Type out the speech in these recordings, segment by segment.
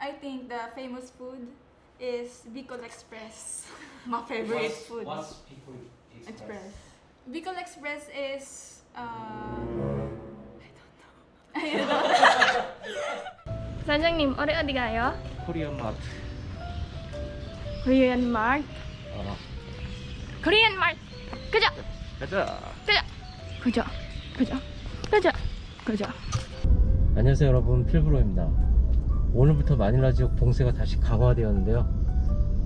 I think the famous food is Bicol Express. My favorite food. What's Bicol Express? Bicol Express is 사장님, 어디 가요? 코리안 마트. Korean Mart. Korean Mart. 가자. 가자. 가자. 안녕하세요 여러분, 필브로입니다. 오늘부터 마닐라 지역 봉쇄가 다시 강화되었는데요.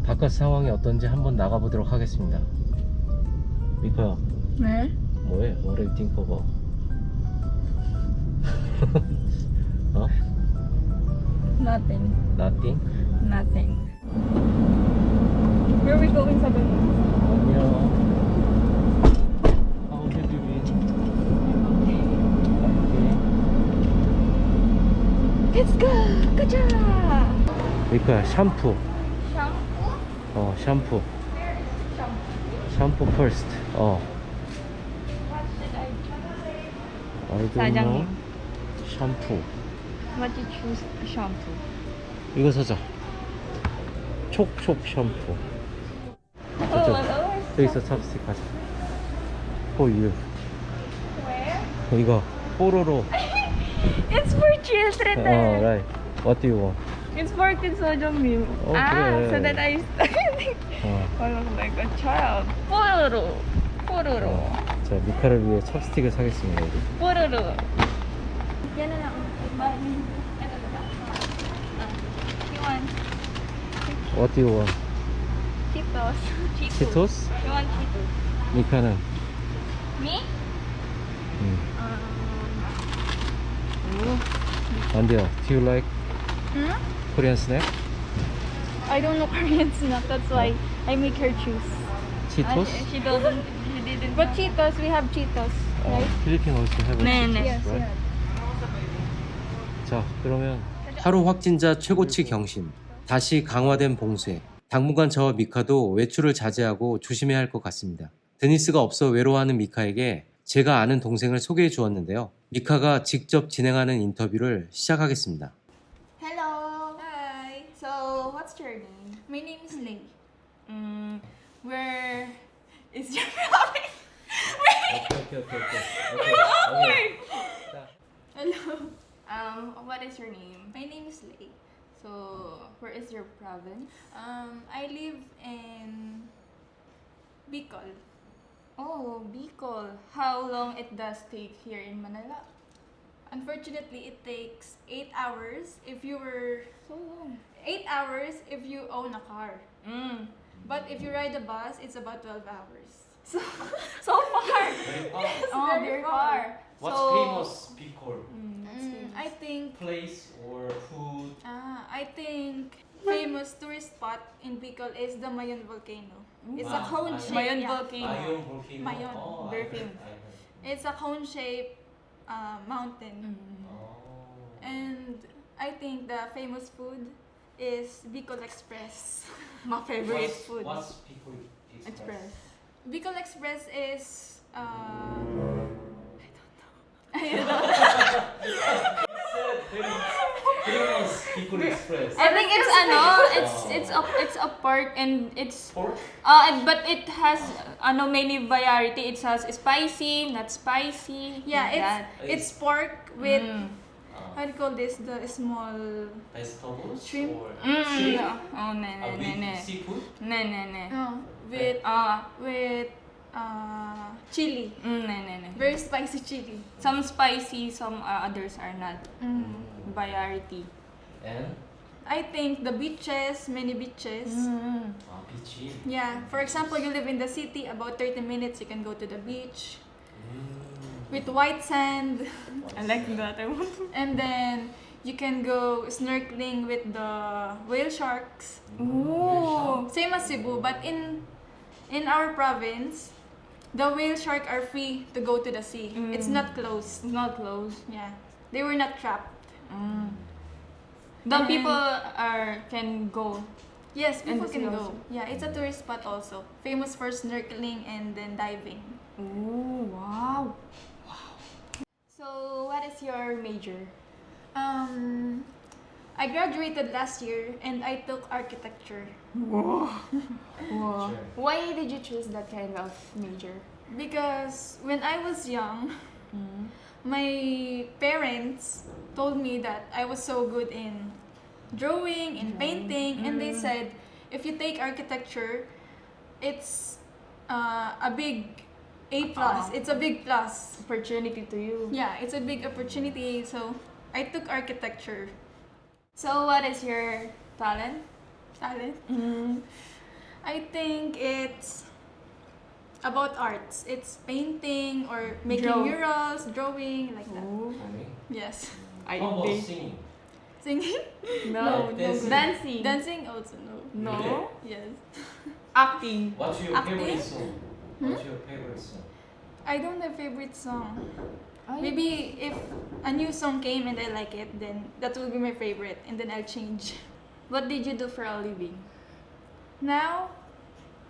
바깥 상황이 어떤지 한번 나가보도록 하겠습니다. 미카야, 네? 뭐해? What do you think about? 어? Nothing. Nothing? Where are we going, sabi mo? 안녕. How have you been? Okay. Let's go. 가자. 미카야, 샴푸. Shampoo? 샴푸. Where is shampoo? 샴푸 first. What should I choose? I don't know. 사장님. 샴푸. What you choose? Shampoo. 이거 사자. 촉촉 샴푸. 여기 있어, 찹스틱 가자. For you. Where? 이거 뽀로로. It's for children there. Right. What do you want? It's for kids 사장님. 그래. So that I I look like a child. 뽀로로. 자, 미카를 위해 찹스틱을 사겠습니다. 여기. 뽀로로. Yan na lang. Ito ba? You want What do you want? Cheetos? 치토스? You want Cheetos? 미카는? Me? 안돼요. Do you like Korean snack? I don't know Korean snack. That's why I make her choose. 치토스? She didn't. But Cheetos, we have Cheetos, right? 필리핀 also have 네, Cheetos, 네. right? 자, 그러면 하루 확진자 최고치 경신, 다시 강화된 봉쇄. 당분간 저와 미카도 외출을 자제하고 조심해야 할 것 같습니다. 드니스가 없어 외로워하는 미카에게 제가 아는 동생을 소개해 주었는데요. 미카가 직접 진행하는 인터뷰를 시작하겠습니다. Hello. Hi. So, what's your name? My name is Lei. Where is your province? 오케이. Hello. What is your name? My name is Lei. So, where is your province? I live in Bicol. Oh, Bicol. How long it does take here in Manila? Unfortunately, it takes 8 hours if you were... So long. 8 hours if you own a car. But if you ride a bus, it's about 12 hours. So far. Very far. Yes, Oh, very far. What's So, famous Bicol? I think Place or food? I think famous tourist spot in Bicol is the Mayon volcano. It's a cone shape. Mayon yeah. volcano. Mayon volcano. Mayon, Oh, very I heard, famous. I heard. It's a cone shaped mountain. Oh. And I think the famous food is Bicol Express. My favorite food. What's Bicol Express? Bicol Express is Famous Bicol Express. I think it's a pork and it's Pork? but it has many variety. It has spicy, not spicy. yeah, like that. it's pork with how do you call this, the small Vegetables? Shrimp? Or Mm. shrimp? Oh, ne. Seafood? Ne. with chili, Ne. very spicy chili. Some spicy, some others are not. Variety. And? I think the beaches, many beaches. Beach. Yeah, for example, you live in the city, about 30 minutes you can go to the beach with white sand. I like that. I want. And then you can go snorkeling with the whale sharks. Ooh. Same as Cebu, but in our province, the whale shark are free to go to the sea. It's not closed. It's not close. Yeah, they were not trapped. The And- people can go. Yes, And people the can sea go. also. Yeah, it's a tourist spot also. Famous for snorkeling and then diving. Oh wow. So, what is your major? I graduated last year and I took architecture Wow. Sure. Why did you choose that kind of major? because when I was young, my parents told me that I was so good in drawing, in painting, and they said if you take architecture, it's a big A plus. It's a big plus. Opportunity to you. Yeah, it's a big opportunity. So I took architecture. So what is your talent? Talent. I think it's about arts. It's painting or making Draw. murals, drawing, like that. Okay. Yes. I How about think. singing? Singing? No. Dancing. Dancing. Dancing also no. No. Yes. Acting. What's your Acting? favorite song? What's your favorite song? I don't have favorite song. Ay. Maybe if a new song came and I like it, then that will be my favorite, and then I'll change. What did you do for a living? Now,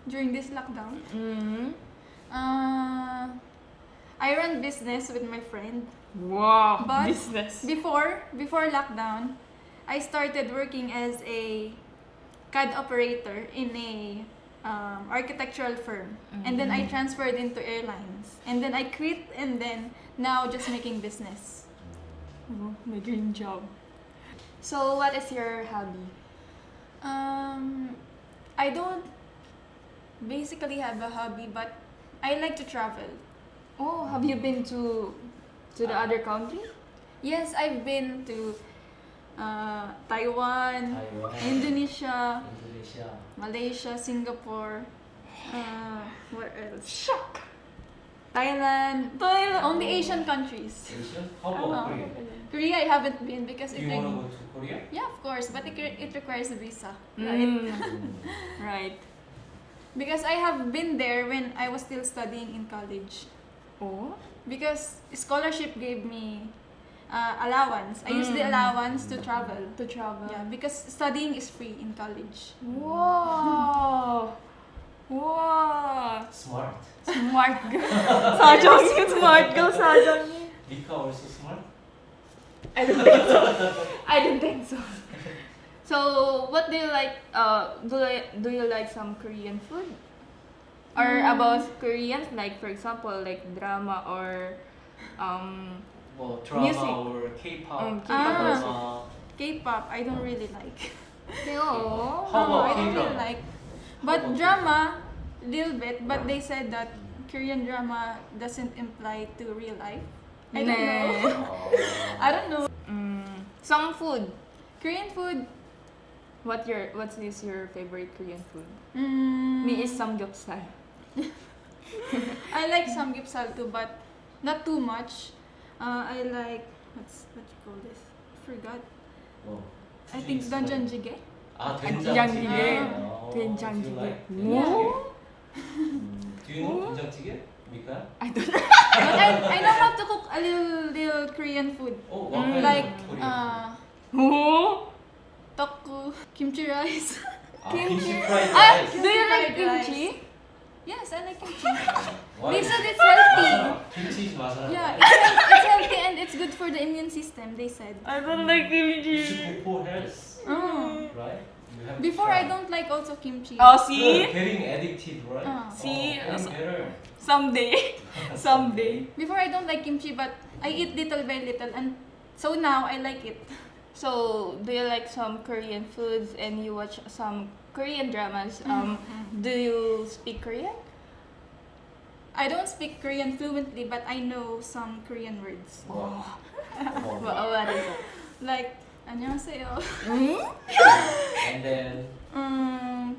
during this lockdown, I run business with my friend. Wow. But Business. Before lockdown, I started working as a CAD operator in a architectural firm, and then I transferred into airlines, and then I quit, and then now just making business. Oh, my dream job. So what is your hobby? I don't basically have a hobby, but I like to travel. Oh, have you been to the other country? Yes, I've been to Taiwan, Indonesia, Malaysia, Singapore, where else? Shock. Thailand. Only Asian countries. Asian? How about Korea? Korea I haven't been because Do you want to go to Korea? yeah, of course, but it requires a visa, right? Right. Right. Because I have been there when I was still studying in college. Oh. Because scholarship gave me allowance. I used the allowance to travel. To travel. Yeah, because studying is free in college. Wow. Wow. Smart. Smart girl. 사정이 smart girl 사정이. Mika also smart? I don't think so. I don't think so. So, what do you like? Do you like some Korean food? Or about Koreans, like for example, like drama or Well, drama Music. or K-pop. K-pop drama. K-pop, I don't really like. Oh. How about I don't really K-drama? like. How But about drama, little bit. But they said that Korean drama doesn't imply to real life. I don't know. Oh. I don't know. Some food. Korean food. What is your favorite Korean food? Me Me is samgyeopsal. I like samgyeopsal too, but not too much. I like what you call this? Forgot. Oh. I think danjanjjigae. 아, 된장찌개. 된장찌개. Oh, 된장찌개. do you like 오. 된장찌개? Do you know 된장찌개? Mika? I don't. But I know how to cook a little Korean food. Oh, what kind Like of Korean food? Oh. tteokguk, kimchi rice. Kimchi fried Ah, rice. do you like Fried rice. kimchi? Yes, I like kimchi. Why? They said it's healthy. Kimchi is masala. Yeah, it's healthy and it's good for the immune system. They said. I don't like You kimchi. should go for health, right? You have to Before try. I don't like also kimchi. Oh, You're see? getting addicted, right? See? Oh, getting better. Someday. Someday. Before I don't like kimchi, but I eat little by little, and so now I like it. So, do you like some Korean foods and you watch some Korean dramas? Do you speak Korean? I don't speak Korean fluently, but I know some Korean words. Wow. What is it? Like 안녕하세요. And then,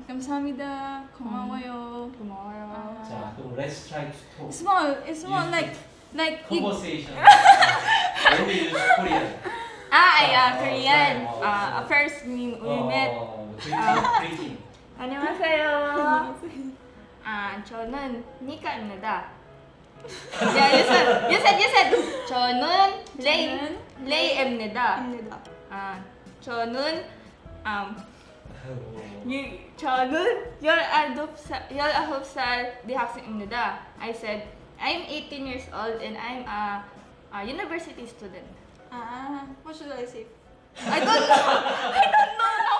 감사합니다. 고마워요. Tomorrow. 자, 그럼 let's try to talk. It's small, like Conversation. When we use Korean. Korean. Oh, First we met. Greeting. 안녕하세요. 저는 니카입니다. Yeah, you said. 저는 레이입니다. 입니다. 저는 저는 19살 대학생입니다. I said, I'm 18 years old and I'm a university student. What should I say? I don't know. I don't know now